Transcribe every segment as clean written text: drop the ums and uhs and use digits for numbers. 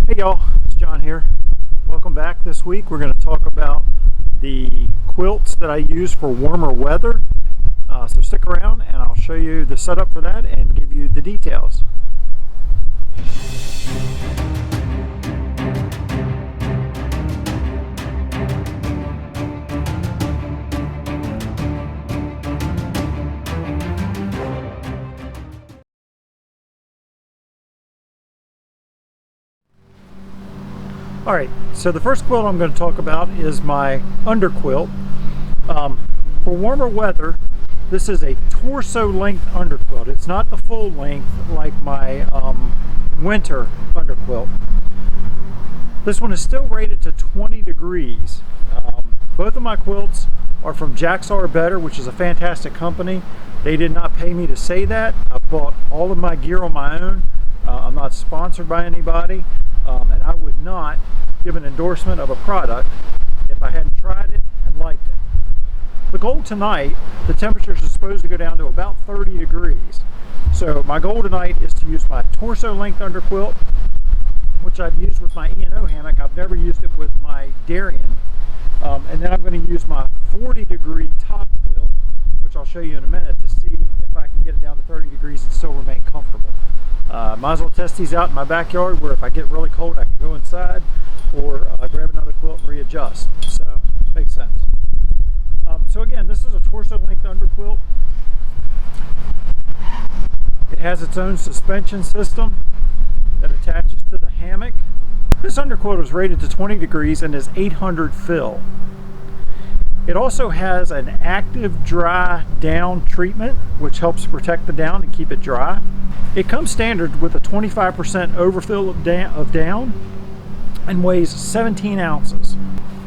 Hey y'all, it's John here. Welcome back. This week we're going to talk about the quilts that I use for warmer weather. So stick around and I'll show you the setup for that and give you the details. Alright, so the first quilt I'm going to talk about is my underquilt. For warmer weather, this is a torso length underquilt. It's not the full length like my winter underquilt. This one is still rated to 20 degrees. Both of my quilts are from Jack's R Better, which is a fantastic company. They did not pay me to say that. I bought all of my gear on my own. I'm not sponsored by anybody. And I would not give an endorsement of a product if I hadn't tried it and liked it. The goal tonight, the temperatures are supposed to go down to about 30 degrees. So my goal tonight is to use my torso length underquilt, which I've used with my E&O hammock. I've never used it with my Darien. And then I'm going to use my 40 degree top quilt, which I'll show you in a minute, to see if I can get it down to 30 degrees and still remain comfortable. Might as well test these out in my backyard, where if I get really cold I can go inside or grab another quilt and readjust. So makes sense. So again, this is a torso length underquilt. It has its own suspension system that attaches to the hammock. This underquilt is rated to 20 degrees and is 800 fill. It also has an active dry down treatment, which helps protect the down and keep it dry. It comes standard with a 25% overfill of down and weighs 17 ounces.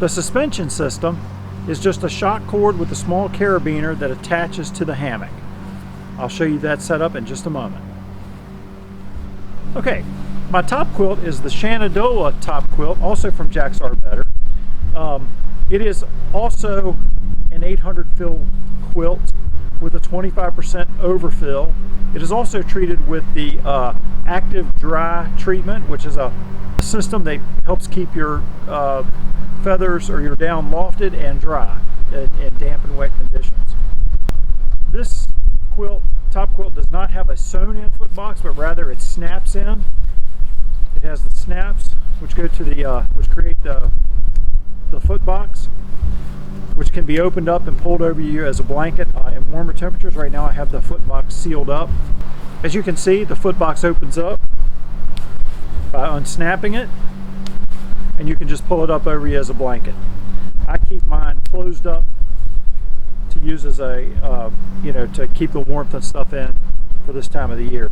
The suspension system is just a shock cord with a small carabiner that attaches to the hammock. I'll show you that setup in just a moment. Okay, my top quilt is the Shenandoah top quilt, also from Jack's R Better. It is also an 800 fill quilt with a 25% overfill. It is also treated with the active dry treatment, which is a system that helps keep your feathers or your down lofted and dry in damp and wet conditions. This quilt, top quilt, does not have a sewn in foot box, but rather it snaps in. It has the snaps which go to the which create the foot box, which can be opened up and pulled over you as a blanket in warmer temperatures. Right now I have the foot box sealed up. As you can see, the foot box opens up by unsnapping it, and you can just pull it up over you as a blanket. I keep mine closed up to use as a to keep the warmth and stuff in for this time of the year.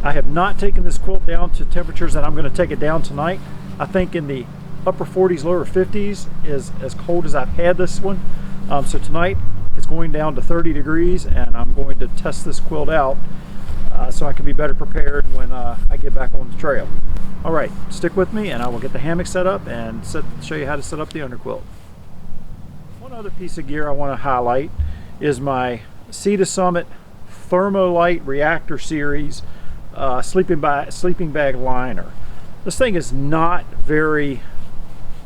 I have not taken this quilt down to temperatures that I'm going to take it down tonight. I think in the upper 40s, lower 50s is as cold as I've had this one. So tonight it's going down to 30 degrees, and I'm going to test this quilt out so I can be better prepared when I get back on the trail. All right, stick with me and I will get the hammock set up and show you how to set up the underquilt. One other piece of gear I want to highlight is my Sea to Summit Thermolite Reactor Series sleeping bag liner. This thing is not very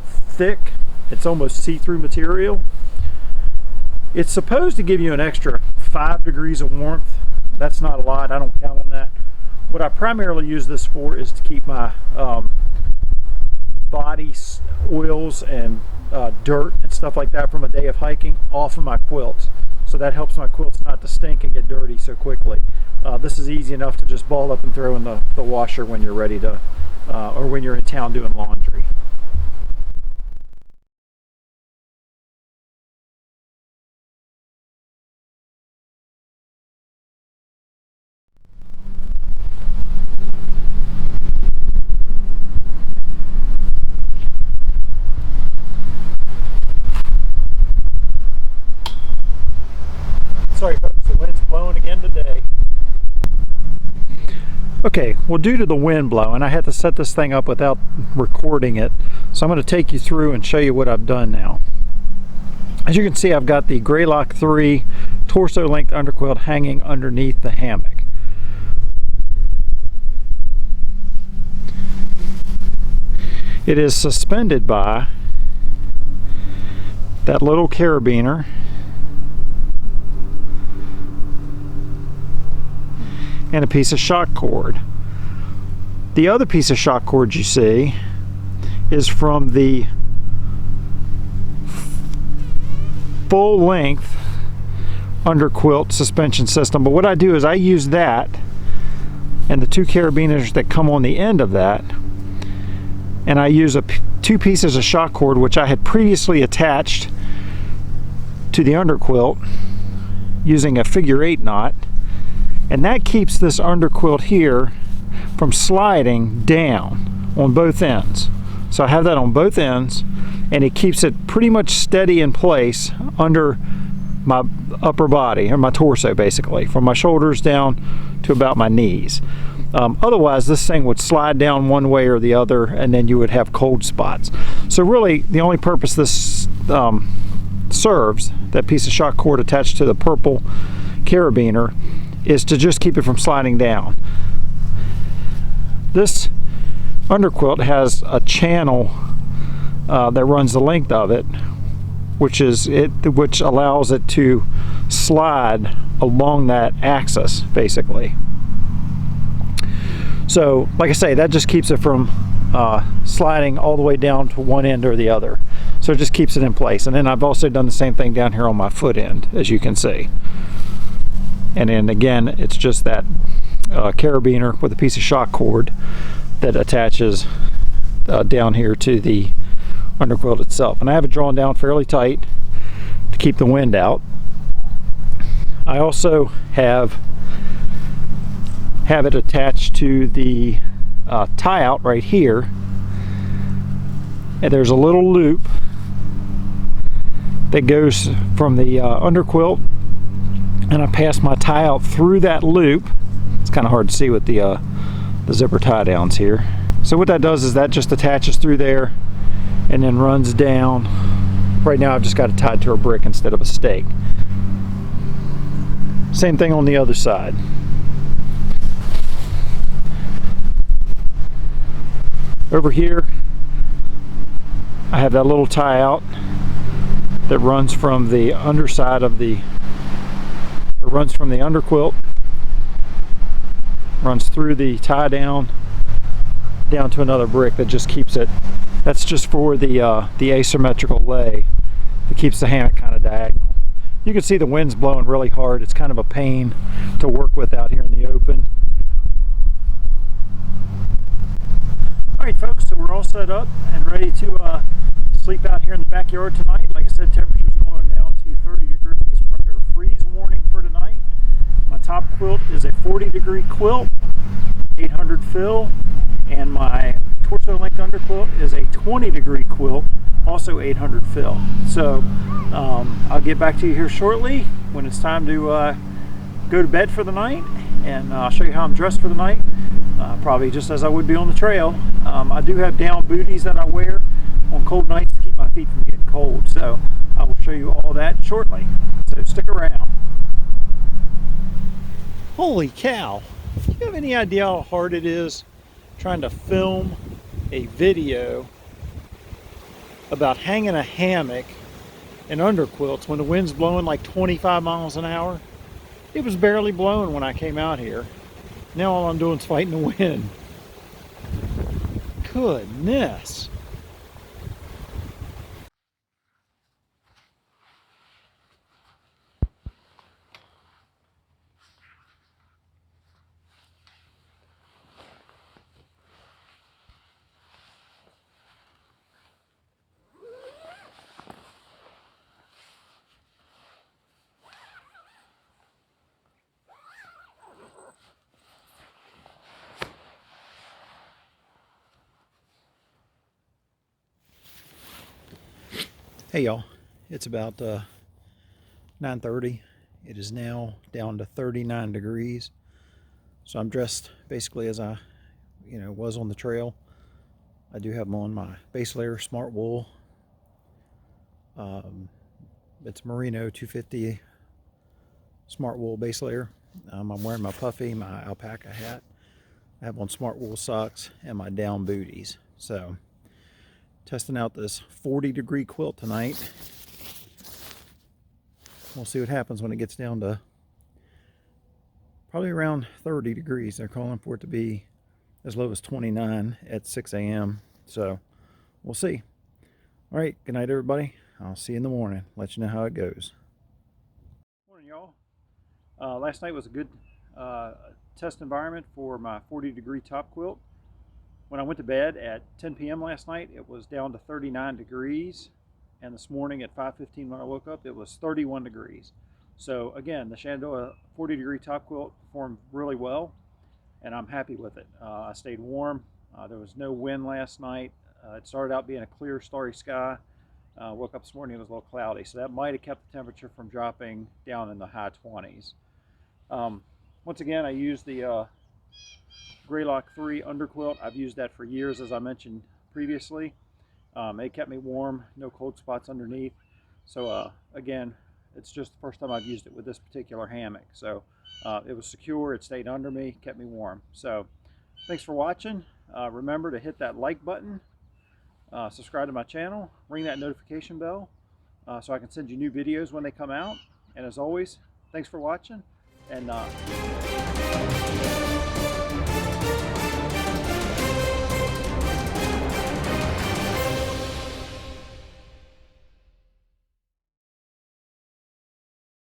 thick. It's almost see-through material. It's supposed to give you an extra 5 degrees of warmth. That's not a lot. I don't count on that. What I primarily use this for is to keep my body oils and dirt and stuff like that from a day of hiking off of my quilts. So that helps my quilts not to stink and get dirty so quickly. This is easy enough to just ball up and throw in the washer when you're ready to or when you're in town doing laundry. Sorry folks, the wind's blowing again today. Okay, well, due to the wind blowing, I had to set this thing up without recording it. So I'm going to take you through and show you what I've done now. As you can see, I've got the Greylock 3 torso length underquilt hanging underneath the hammock. It is suspended by that little carabiner and a piece of shock cord. The other piece of shock cord you see is from the full length Underquilt suspension system, but what I do is I use that and the two carabiners that come on the end of that, and I use two pieces of shock cord which I had previously attached to the Underquilt using a figure-8 knot, and that keeps this Underquilt here from sliding down on both ends. So I have that on both ends, and it keeps it pretty much steady in place under my upper body, or my torso basically, from my shoulders down to about my knees. Otherwise this thing would slide down one way or the other, and then you would have cold spots. So really the only purpose this serves, that piece of shock cord attached to the purple carabiner, is to just keep it from sliding down. This Underquilt has a channel that runs the length of it, which allows it to slide along that axis basically. So like I say, that just keeps it from sliding all the way down to one end or the other. So it just keeps it in place. And then I've also done the same thing down here on my foot end, as you can see. And then again, it's just that carabiner with a piece of shock cord that attaches down here to the Underquilt itself. And I have it drawn down fairly tight to keep the wind out. I also have it attached to the tie out right here, and there's a little loop that goes from the Underquilt, and I pass my tie out through that loop. It's kind of hard to see with the zipper tie downs here. So what that does is that just attaches through there and then runs down. Right now I've just got it tied to a brick instead of a stake. Same thing on the other side. Over here I have that little tie out that runs from the underside of the, or runs from the Underquilt, runs through the tie down to another brick that just keeps it. That's just for the asymmetrical lay that keeps the hammock kind of diagonal. You can see the wind's blowing really hard. It's kind of a pain to work with out here in the open. Alright folks, so we're all set up and ready to sleep out here in the backyard tonight. Like I said, temperature's going down to 30 degrees. We're under a freeze warning for tonight. My top quilt is a 40-degree quilt, 800 fill, and my torso length Underquilt is a 20-degree quilt, also 800 fill. So I'll get back to you here shortly when it's time to go to bed for the night, and I'll show you how I'm dressed for the night, probably just as I would be on the trail. I do have down booties that I wear on cold nights to keep my feet from getting cold, so I will show you all that shortly, so stick around. Holy cow! Do you have any idea how hard it is trying to film a video about hanging a hammock in Underquilts when the wind's blowing like 25 miles an hour? It was barely blowing when I came out here. Now all I'm doing is fighting the wind. Goodness. Hey y'all, it's about 9:30. It is now down to 39 degrees. So I'm dressed basically as I was on the trail. I do have on my base layer smart wool. It's merino 250 smart wool base layer. I'm wearing my puffy, my alpaca hat. I have on smart wool socks and my down booties. So Testing out this 40-degree quilt tonight. We'll see what happens when it gets down to probably around 30 degrees. They're calling for it to be as low as 29 at 6 a.m. So we'll see. All right, good night, everybody. I'll see you in the morning. Let you know how it goes. Morning, y'all. Last night was a good test environment for my 40-degree top quilt. When I went to bed at 10 p.m. last night, it was down to 39 degrees. And this morning at 5:15 when I woke up, it was 31 degrees. So again, the Shenandoah 40-degree top quilt performed really well, and I'm happy with it. I stayed warm. There was no wind last night. It started out being a clear, starry sky. Woke up this morning, it was a little cloudy, so that might have kept the temperature from dropping down in the high 20s. Once again, I used the Greylock 3 Underquilt. I've used that for years, as I mentioned previously. It kept me warm, no cold spots underneath. So again, it's just the first time I've used it with this particular hammock. So it was secure, it stayed under me, kept me warm. So thanks for watching. Remember to hit that like button, subscribe to my channel, ring that notification bell so I can send you new videos when they come out. And as always, thanks for watching, and